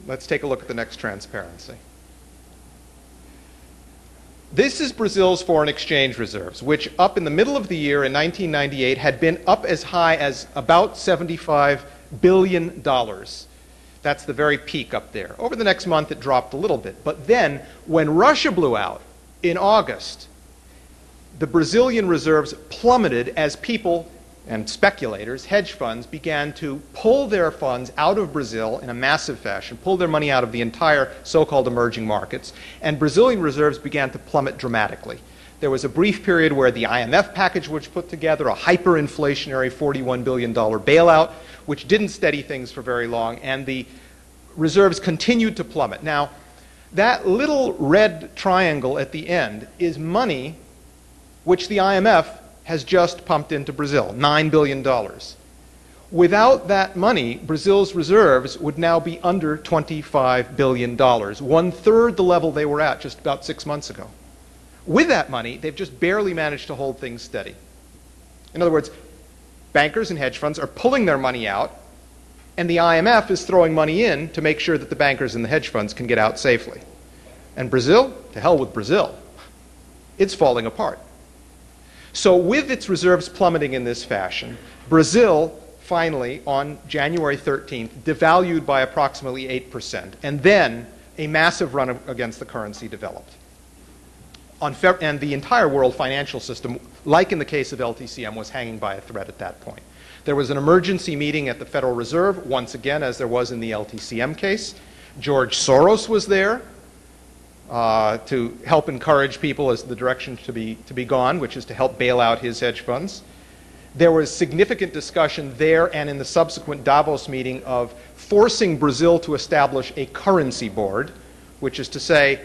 Let's take a look at the next transparency. This is Brazil's foreign exchange reserves, which up in the middle of the year in 1998 had been up as high as about $75 billion. That's the very peak up there. Over the next month, it dropped a little bit. But then, when Russia blew out in August, the Brazilian reserves plummeted as people and speculators, hedge funds, began to pull their funds out of Brazil in a massive fashion, pull their money out of the entire so-called emerging markets, and Brazilian reserves began to plummet dramatically. There was a brief period where the IMF package was put together, a hyperinflationary $41 billion bailout, which didn't steady things for very long, and the reserves continued to plummet. Now, that little red triangle at the end is money which the IMF has just pumped into Brazil, $9 billion. Without that money, Brazil's reserves would now be under $25 billion, one-third the level they were at just about 6 months ago. With that money, they've just barely managed to hold things steady. In other words, bankers and hedge funds are pulling their money out, and the IMF is throwing money in to make sure that the bankers and the hedge funds can get out safely. And Brazil, to hell with Brazil, it's falling apart. So with its reserves plummeting in this fashion, Brazil finally, on January 13th, devalued by approximately 8%, and then a massive run against the currency developed. And the entire world financial system, like in the case of LTCM, was hanging by a thread at that point. There was an emergency meeting at the Federal Reserve, once again, as there was in the LTCM case. George Soros was there to help encourage people as the direction to be gone, which is to help bail out his hedge funds. There was significant discussion there and in the subsequent Davos meeting of forcing Brazil to establish a currency board, which is to say,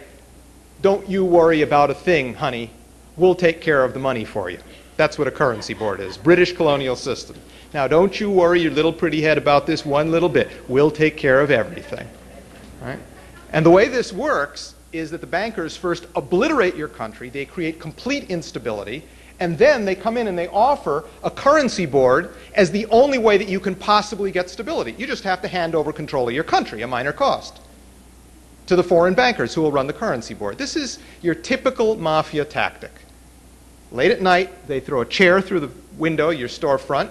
don't you worry about a thing, honey. We'll take care of the money for you. That's what a currency board is, British colonial system. Now, don't you worry your little pretty head about this one little bit. We'll take care of everything. Right? And the way this works is that the bankers first obliterate your country, they create complete instability, and then they come in and they offer a currency board as the only way that you can possibly get stability. You just have to hand over control of your country, a minor cost, to the foreign bankers who will run the currency board. This is your typical mafia tactic. Late at night, they throw a chair through the window, your storefront,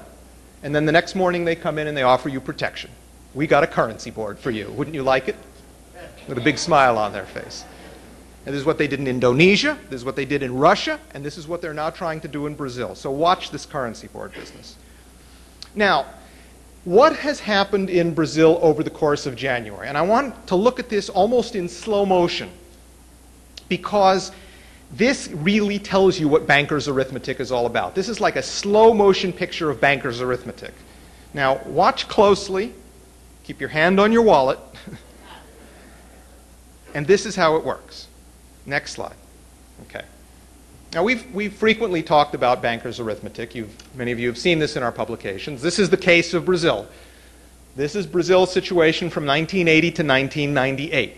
and then the next morning they come in and they offer you protection. We got a currency board for you. Wouldn't you like it? With a big smile on their face. And this is what they did in Indonesia, this is what they did in Russia, and this is what they're now trying to do in Brazil. So watch this currency board business. Now, what has happened in Brazil over the course of January? And I want to look at this almost in slow motion, because this really tells you what bankers' arithmetic is all about. This is like a slow motion picture of bankers' arithmetic. Now, watch closely, keep your hand on your wallet, and this is how it works. Next slide. Okay. Now, we've frequently talked about bankers' arithmetic. Many of you have seen this in our publications. This is the case of Brazil. This is Brazil's situation from 1980 to 1998.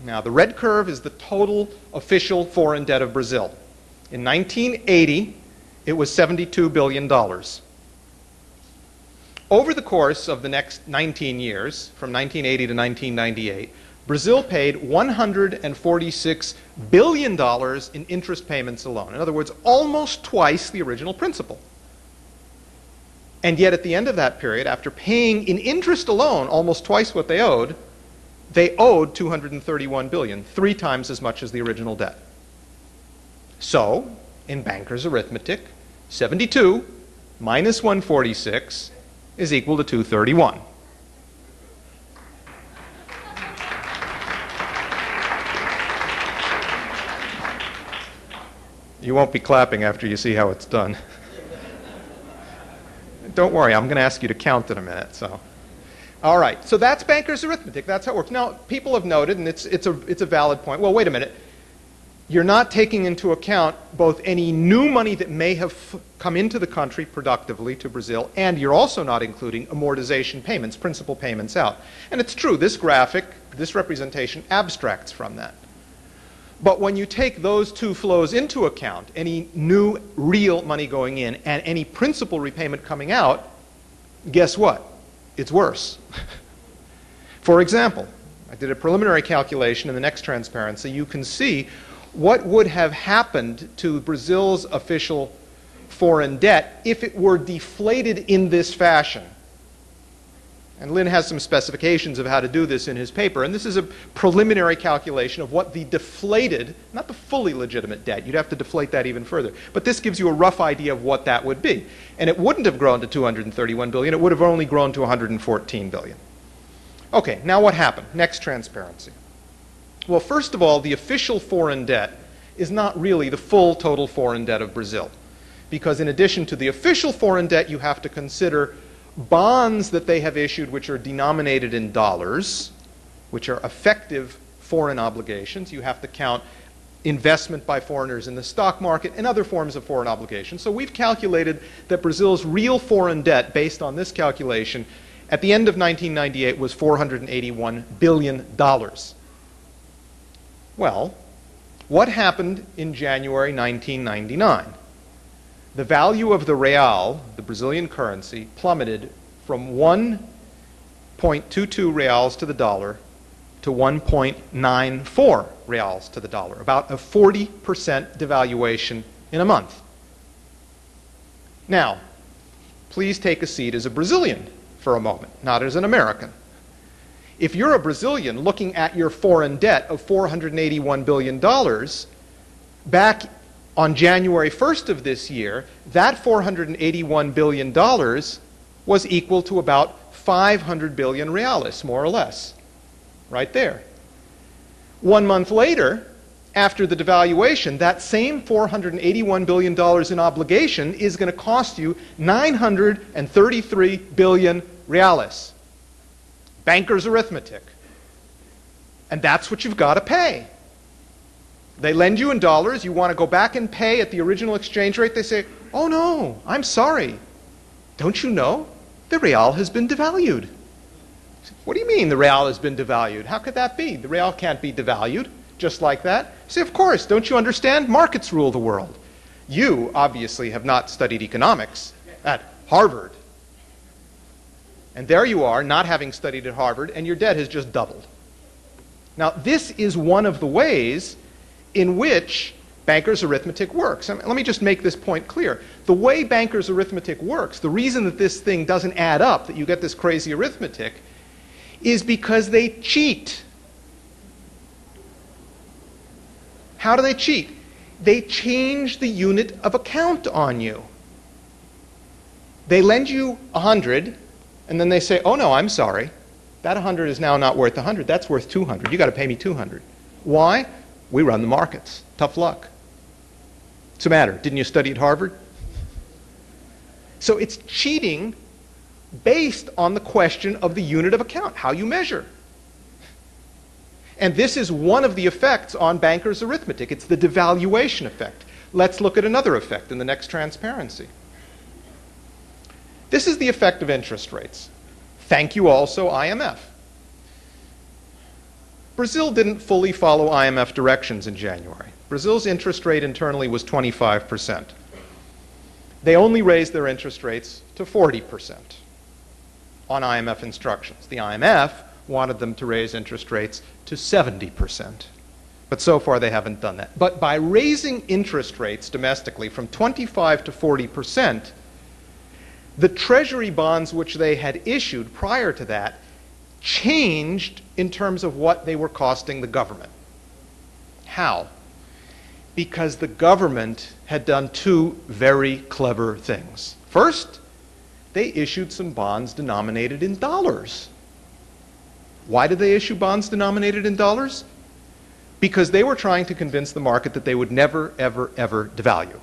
Now, the red curve is the total official foreign debt of Brazil. In 1980, it was $72 billion. Over the course of the next 19 years, from 1980 to 1998, Brazil paid $146 billion in interest payments alone. In other words, almost twice the original principal. And yet at the end of that period, after paying in interest alone almost twice what they owed $231 billion, 3 times as much as the original debt. So, in bankers' arithmetic, 72 minus 146 is equal to 231. You won't be clapping after you see how it's done. Don't worry, I'm going to ask you to count in a minute. So, all right. So that's bankers' arithmetic. That's how it works. Now, people have noted, and it's a valid point. Well, wait a minute. You're not taking into account both any new money that may have come into the country productively to Brazil, and you're also not including amortization payments, principal payments out. And it's true. This graphic, this representation abstracts from that. But when you take those two flows into account, any new real money going in and any principal repayment coming out, guess what? It's worse. For example, I did a preliminary calculation in the next transparency. You can see what would have happened to Brazil's official foreign debt if it were deflated in this fashion. And Lynn has some specifications of how to do this in his paper. And this is a preliminary calculation of what the deflated, not the fully legitimate debt, you'd have to deflate that even further. But this gives you a rough idea of what that would be. And it wouldn't have grown to 231 billion, it would have only grown to 114 billion. Okay, now what happened? Next transparency. Well, first of all, the official foreign debt is not really the full total foreign debt of Brazil. Because in addition to the official foreign debt, you have to consider bonds that they have issued which are denominated in dollars, which are effective foreign obligations. You have to count investment by foreigners in the stock market and other forms of foreign obligations. So we've calculated that Brazil's real foreign debt, based on this calculation, at the end of 1998 was $481 billion. Well, what happened in January 1999? The value of the real, the Brazilian currency, plummeted from 1.22 reals to the dollar to 1.94 reals to the dollar, about a 40% devaluation in a month. Now, please take a seat as a Brazilian for a moment, not as an American. If you're a Brazilian looking at your foreign debt of $481 billion, back on January 1st of this year, that $481 billion was equal to about 500 billion reales, more or less, right there. 1 month later, after the devaluation, that same $481 billion in obligation is going to cost you 933 billion reales. Banker's arithmetic. And that's what you've got to pay. They lend you in dollars, you want to go back and pay at the original exchange rate, they say, oh no, I'm sorry. Don't you know? The real has been devalued. What do you mean the real has been devalued? How could that be? The real can't be devalued just like that. You say, of course, don't you understand? Markets rule the world. You obviously have not studied economics at Harvard. And there you are, not having studied at Harvard, and your debt has just doubled. Now, this is one of the ways in which banker's arithmetic works. Let me just make this point clear. The way banker's arithmetic works, the reason that this thing doesn't add up, that you get this crazy arithmetic, is because they cheat. How do they cheat? They change the unit of account on you. They lend you 100, and then they say, oh no, I'm sorry. That 100 is now not worth 100. That's worth 200. You've got to pay me 200. Why? We run the markets. Tough luck. What's the matter? Didn't you study at Harvard? So it's cheating based on the question of the unit of account, how you measure. And this is one of the effects on banker's arithmetic. It's the devaluation effect. Let's look at another effect in the next transparency. This is the effect of interest rates. Thank you also, IMF. Brazil didn't fully follow IMF directions in January. Brazil's interest rate internally was 25%. They only raised their interest rates to 40% on IMF instructions. The IMF wanted them to raise interest rates to 70%. But so far they haven't done that. But by raising interest rates domestically from 25 to 40%, the treasury bonds which they had issued prior to that changed in terms of what they were costing the government. How? Because the government had done two very clever things. First, they issued some bonds denominated in dollars. Why did they issue bonds denominated in dollars? Because they were trying to convince the market that they would never, ever, ever devalue.